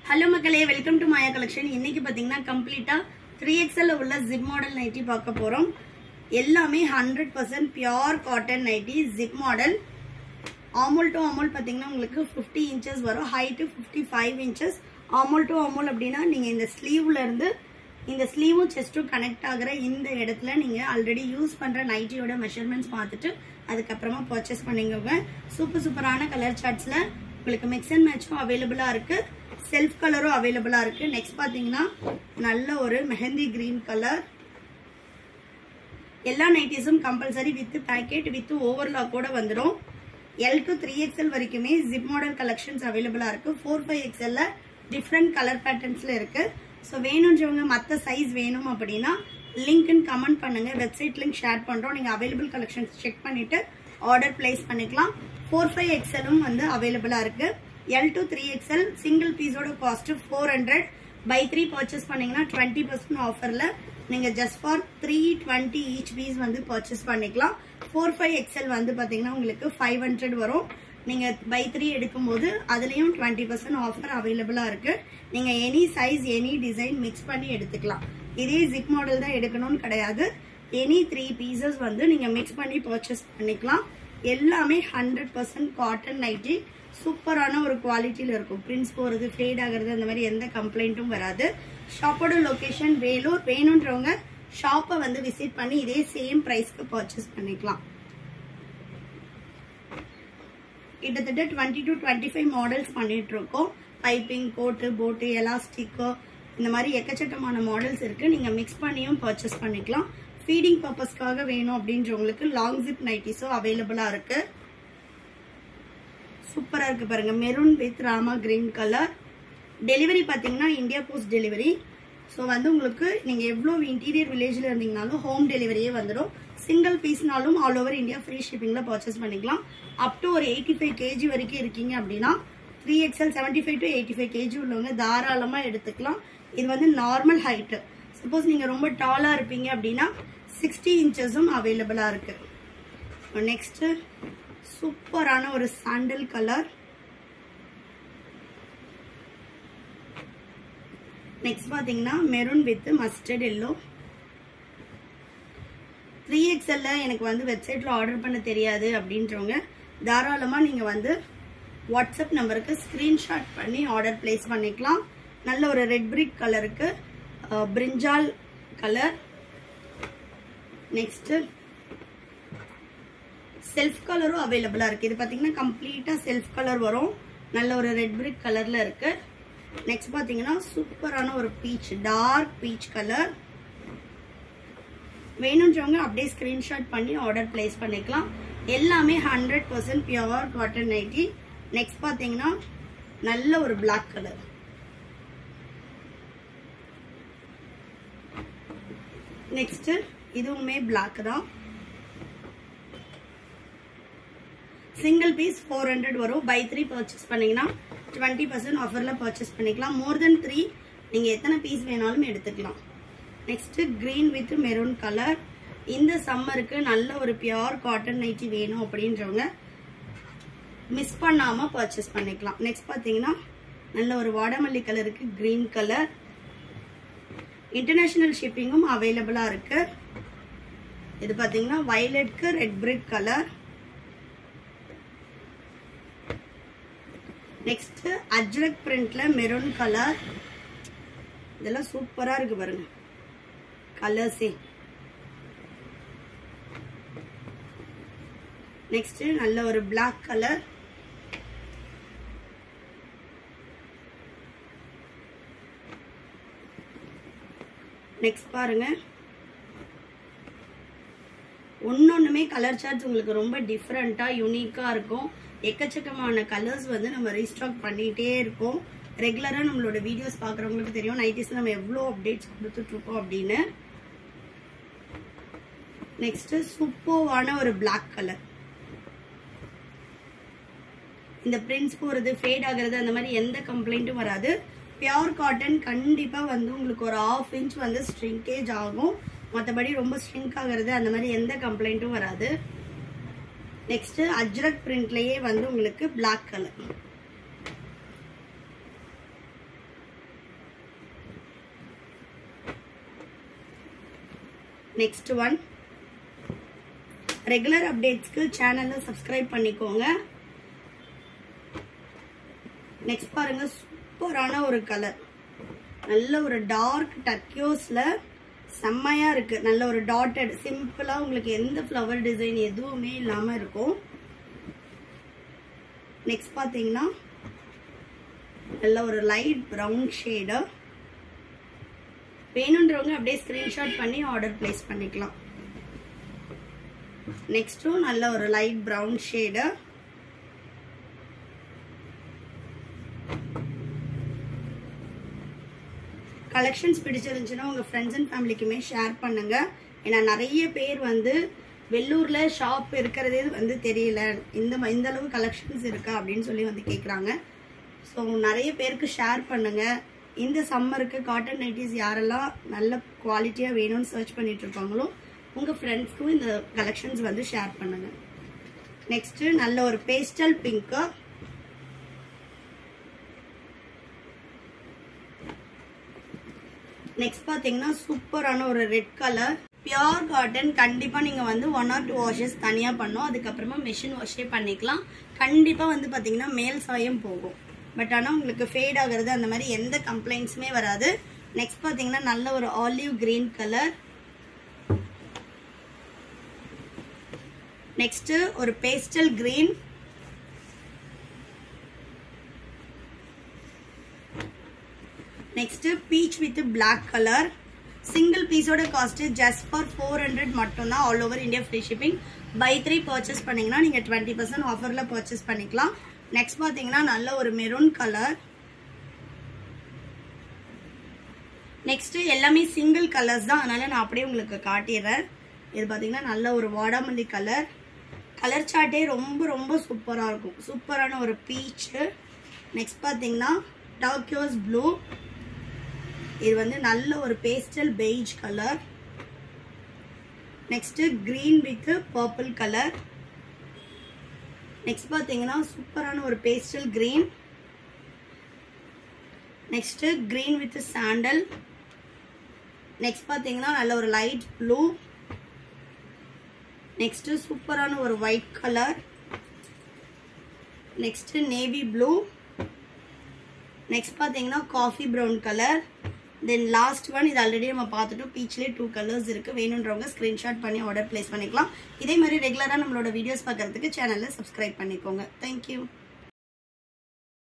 Hello மக்களே, welcome to Maya collection. இன்னைக்கு பாத்தீங்கன்னா கம்ப்ளீட்டா 3XL உள்ள ஜிப் மாடல் நைட்டி பார்க்க போறோம். எல்லாமே 100% pure cotton nighty, zip model. Armhole to armhole பாத்தீங்கன்னா உங்களுக்கு 50 inches வரும், height 55 inches. Armhole to armhole அப்படின்னா நீங்க இந்த ஸ்லீவ்ல இருந்து இந்த ஸ்லீவும் செஸ்டும் கனெக்ட் ஆகுற இந்த இடத்துல நீங்க ஆல்ரெடி யூஸ் பண்ற நைட்டியோட மெஷர்மெண்ட்ஸ் பார்த்துட்டு அதுக்கப்புறமா பர்ச்சேஸ் பண்ணிக்கோங்க. சூப்பரான கலர் சார்ட்ஸ்ல உங்களுக்கு மிக்ஸ் அண்ட் மேட்சும் அவைலபிளா இருக்கு, செல்ஃப் கலரும் அவைலபிளா இருக்கு. நெக்ஸ்ட் பாத்தீங்கன்னா நல்ல ஒரு மெஹந்தி கிரீன் கலர். எல்லா நைட்டிஸும் compulsory with packet with overlock கூட வந்துடும். L to 3XL வரைக்குமே ஜிப் மாடல் கலெக்ஷன்ஸ் அவைலபிளா இருக்கு. 4-5XL டிஃப்ரெண்ட் கலர் பேட்டர்ன்ஸ்ல இருக்கு. ஸோ வேணும்ன்றவங்க மற்ற சைஸ் வேணும் அப்படின்னா லிங்க்னு கமெண்ட் பண்ணுங்க, வெப்சைட் லிங்க் ஷேர் பண்றோம். நீங்க அவைலபிள் கலெக்ஷன்ஸ் செக் பண்ணிட்டு ஆர்டர் பிளேஸ் பண்ணிக்கலாம். 4-5XL வந்து அவைலபிளா இருக்கு. L to 3XL சிங்கிள் பீஸோட காஸ்ட் 400. பை 3 பர்ச்சேஸ் பண்ணீங்கன்னா 20% ஆஃபர்ல நீங்க ஜஸ்ட் ஃபார் 320 ஈச் பீஸ் வந்து பர்ச்சேஸ் பண்ணிக்கலாம். 4-5XL வந்து பாத்தீங்கன்னா உங்களுக்கு 500 வரும். நீங்க பை 3 எடுக்கும் போது அதுலயும் 20% ஆஃபர் அவைலபிளா இருக்கு. நீங்க any size any design mix பண்ணி எடுத்துக்கலாம். இதே ஜிப் மாடல் தான் எடுக்கணும்னு கிடையாது. எனி 3 பீசஸ் வந்து நீங்க மிக்ஸ் பண்ணி பர்ச்சேஸ் பண்ணிக்கலாம். எல்லாமே 100% காட்டன் நைட்டி, சூப்பரான ஒரு குவாலிட்டியில இருக்கும். பிரிண்ட்ஸ் போறது, ஃபேட் ஆகுறது, அந்த மாதிரி எந்த கம்ப்ளைண்ட்டும் வராது. ஷாப்போட லொகேஷன் வேலூர். வேணும்ன்றவங்க ஷாப்பை வந்து விசிட் பண்ணி இதே சேம் பிரைஸ்க்கு பர்ச்சேஸ் பண்ணிக்கலாம். கிட்டத்தட்ட 20 to 25 மாடல்ஸ் பண்ணிட்டு இருக்கோம். பைப்பிங், கோட்டு, போட்டு, எலாஸ்டிக், இந்த மாதிரி எக்கச்சக்கமான மாடல்ஸ் இருக்கு. நீங்க மிக்ஸ் பண்ணியும் பர்ச்சேஸ் பண்ணிக்கலாம். ஃபீடிங் பர்பஸ்க்காக வேணும் அப்படின்றவங்களுக்கு லாங் ஜிப் நைட்டிஸும் அவைலபிளா இருக்கு. சூப்பரா இருக்கு பாருங்க, maroon with Rama green colour. Delivery பாத்தீங்கன்னா இந்தியா போஸ்ட் டெலிவரி. ஸோ வந்து உங்களுக்கு நீங்க எவ்வளவு இன்டீரியர் வில்லேஜ்ல இருந்தீங்கனாலும் ஹோம் டெலிவரியே வந்துடும். சிங்கிள் பீஸ்னாலும் ஆல் ஓவர் இந்தியா ஃப்ரீ ஷிப்பிங்ல பர்ச்சேஸ் பண்ணிக்கலாம். அப் டு ஒரு 85 kg வரைக்கும் இருக்கீங்க அப்படின்னா 3XL 75 to 85 kg உள்ளவங்க தாராளமா எடுத்துக்கலாம். இது வந்து நார்மல் ஹைட். சப்போஸ் நீங்க ரொம்ப டாலா இருப்பீங்க அப்படின்னா 60 inchஸும் அவைலபிளா இருக்கு. நெக்ஸ்ட் சூப்பரான ஒரு சாண்டல் கலர். நெக்ஸ்ட் பாத்தீங்கன்னா maroon with mustard yellow. 3XL எனக்கு வந்து வெப்சைட்ல ஆர்டர் பண்ண தெரியாது அப்படின்றவங்க தாராளமா நீங்க வந்து வாட்ஸ்அப் நம்பருக்கு ஸ்கிரீன்ஷாட் பண்ணி ஆர்டர் பிளேஸ் பண்ணிக்கலாம். நல்ல ஒரு ரெட் பிரிக் கலருக்கு பிரிஞ்சால் கலர். நெக்ஸ்ட் செல்ஃப் கலரும் அவைலபிளா இருக்கு. இது பாத்தீங்கன்னா கம்ப்ளீட்டா செல்ஃப் கலர் வரும். நல்ல ஒரு ரெட் பிரிக் கலர்ல இருக்கு. நெக்ஸ்ட் பாத்தீங்கன்னா சூப்பரான ஒரு பீச், டார்க் பீச் கலர். வேணும்ன்றவங்க அப்படியே ஸ்கிரீன்ஷாட் பண்ணி ஆர்டர் பிளேஸ் பண்ணிக்கலாம். எல்லாமே 100% பியூர் காட்டன் நைட்டி. நெக்ஸ்ட் பாத்தீங்கன்னா நல்ல ஒரு பிளாக் கலர். நெக்ஸ்ட் இதுவுமே பிளாக் தான். சிங்கிள் பீஸ் 400 வரும். பை 3 பர்ச்சேஸ் பண்ணீங்கன்னா 20% ஆஃபர்ல பர்ச்சேஸ் பண்ணிக்கலாம். மோர் தென் 3 நீங்க எத்தனை பீஸ் வேணாலும் எடுத்துக்கலாம். Next green with maroon colour. இந்த சம்மருக்கு நல்ல ஒரு பியூர் காட்டன் நைட்டி வேணும் அப்படின்றவங்க மிஸ் பண்ணாம பர்ச்சேஸ் பண்ணிக்கலாம். நெக்ஸ்ட் பாத்தீங்கன்னா நல்ல ஒரு வாடாமல்லி கலருக்கு கிரீன் கலர். இன்டர்நேஷனல் ஷிப்பிங்கும் அவைலபிளா இருக்கு. இது பாத்தீங்கன்னா வயலட்க்கு red brick colour. Next ajrakh பிரிண்ட்ல மெரூன் கலர். இதெல்லாம் சூப்பரா இருக்கு பாருங்க கலர்ஸே. நெக்ஸ்ட் நல்ல ஒரு பிளாக் கலர். நெக்ஸ்ட் பாருங்க, ஒன்னொன்னுமே கலர் சார்ட்ஸ் உங்களுக்கு ரொம்ப டிஃப்ரெண்டா யூனிக்கா இருக்கும். எக்கச்சக்கமான கலர்ஸ் வந்து நம்ம ரீஸ்டாக் பண்ணிட்டே இருக்கோம். ரெகுலரா நம்மளோட வீடியோஸ் பாக்குறவங்களுக்கு தெரியும் நைட்டிஸ் நம்ம எவ்வளவு அப்டேட்ஸ் கொடுத்துட்டு இருக்கோம் அப்படின்னு. நெக்ஸ்ட் சூப்பரான ஒரு பிளாக் கலர். இந்த பிரிண்ட்ஸ் போறது, ஃபேட் ஆகுறது, அந்த மாதிரி எந்த கம்ப்ளைண்ட்டும் வராது. Pure cotton. கண்டிப்பா வந்து உங்களுக்கு ஒரு 1/2 inch வந்து ஸ்ட்ரிங்கேஜ் ஆகும். மற்றபடி ரொம்ப ஸ்ட்ரிங்க் ஆகுறது அந்த மாதிரி எந்த கம்ப்ளைண்ட்டும் வராது. நெக்ஸ்ட் அஜ்ரக் பிரிண்ட்லயே வந்து உங்களுக்கு black colour. Next one. Regular அப்டேட்ஸ்க்கு சேனலை சப்ஸ்கிரைப் பண்ணிக்கோங்க. நெக்ஸ்ட் பாருங்க, சூப்பரான ஒரு கலர், நல்ல ஒரு டார்க் டர்க்கியோஸ்ல செம்மையா இருக்கு. நல்ல ஒரு டாட்டட் சிம்பிளா உங்களுக்கு எந்த ஃப்ளவர் டிசைன் எதுவுமே இல்லாம இருக்கும். நெக்ஸ்ட் பாத்தீங்கன்னா நல்ல ஒரு லைட் பிரவுன் ஷேடு. வேணுன்றவங்க அப்படியே ஸ்கிரீன்ஷாட் பண்ணி ஆர்டர் பிளேஸ் பண்ணிக்கலாம். நெக்ஸ்டும் நல்ல ஒரு லைட் பிரவுன் ஷேடு. கலெக்ஷன்ஸ் பிடிச்சிருந்துச்சுன்னா உங்க ஃப்ரெண்ட்ஸ் அண்ட் ஃபேமிலிக்குமே ஷேர் பண்ணுங்க. ஏன்னா நிறைய பேர் வந்து வெள்ளூர்ல ஷாப் இருக்கிறதே வந்து தெரியல, இந்த அளவு கலெக்ஷன்ஸ் இருக்கா அப்படின்னு சொல்லி வந்து கேட்குறாங்க. ஸோ நிறைய பேருக்கு ஷேர் பண்ணுங்க. இந்த சம்மருக்கு காட்டன் நைட்டிஸ் யாரெல்லாம் நல்ல குவாலிட்டியா வேணும்னு சர்ச் பண்ணிட்டு இருப்பாங்களோ உங்க ஃப்ரெண்ட்ஸ்க்கும் இந்த கலெக்ஷன்ஸ் வந்து ஷேர் பண்ணுங்க. நெக்ஸ்ட் நல்ல ஒரு பேஸ்டல் பிங்க். நெக்ஸ்ட் பாத்தீங்கன்னா சூப்பரான ஒரு ரெட் கலர் பியோர் காட்டன். கண்டிப்பா நீங்க வந்து 1 or 2 வாஷஸ் தனியா பண்ணும், அதுக்கப்புறமா மெஷின் வாஷே பண்ணிக்கலாம். கண்டிப்பா வந்து பாத்தீங்கன்னா மேல் சாயம் போகும், பட் ஆனா உங்களுக்கு ஃபேட் ஆகுறது அந்த மாதிரி எந்த கம்ப்ளைண்ட்ஸுமே வராது. நெக்ஸ்ட் பாத்தீங்கன்னா நல்ல ஒரு ஆலிவ் கிரீன் கலர். நெக்ஸ்ட் ஒரு pastel green. Next peach with black colour. Single பீஸோட காஸ்ட் ஜஸ்ட் ஃபார் 400 மட்டும்தான். All over India free shipping. Buy 3 purchase பண்ணீங்கன்னா நீங்க 20% ஆஃபர்ல பர்ச்சேஸ் பண்ணிக்கலாம். நெக்ஸ்ட் பாத்தீங்கன்னா நல்ல ஒரு மெரூன் கலர். நெக்ஸ்ட் எல்லாமே சிங்கிள் கலர்ஸ் தான், அதனால நான் அப்படியே உங்களுக்கு காட்டிடுறேன். இது பாத்தீங்கன்னா நல்ல ஒரு வாடாமல்லி கலர். கலர் சார்ட்டே ரொம்ப ரொம்ப சூப்பரா இருக்கும். சூப்பரான ஒரு பீச். நெக்ஸ்ட் பாத்தீங்கன்னா டர்க்கியோஸ் ப்ளூ. இது வந்து நல்ல ஒரு pastel beige colour. Next green with purple colour. Next பாத்தீங்கன்னா சூப்பரான ஒரு pastel green. Next green with sandal. Next பாத்தீங்கன்னா நல்ல ஒரு லைட் ப்ளூ. நெக்ஸ்ட் சூப்பரான ஒரு white colour. Next navy blue. Next பாத்தீங்கன்னா coffee brown colour. Then last one, இது ஆல்ரெடி நம்ம பார்த்துட்டோம். பீச்லேயே 2 கலர்ஸ் இருக்கு. வேணுன்றவங்க ஸ்கிரீன்ஷாட் பண்ணி ஆர்டர் பிளேஸ் பண்ணிக்கலாம். இதே மாதிரி ரெகுலரா நம்மளோட வீடியோஸ் பார்க்கறதுக்கு சேனலை சப்ஸ்கிரைப் பண்ணிக்கோங்க. தேங்க்யூ.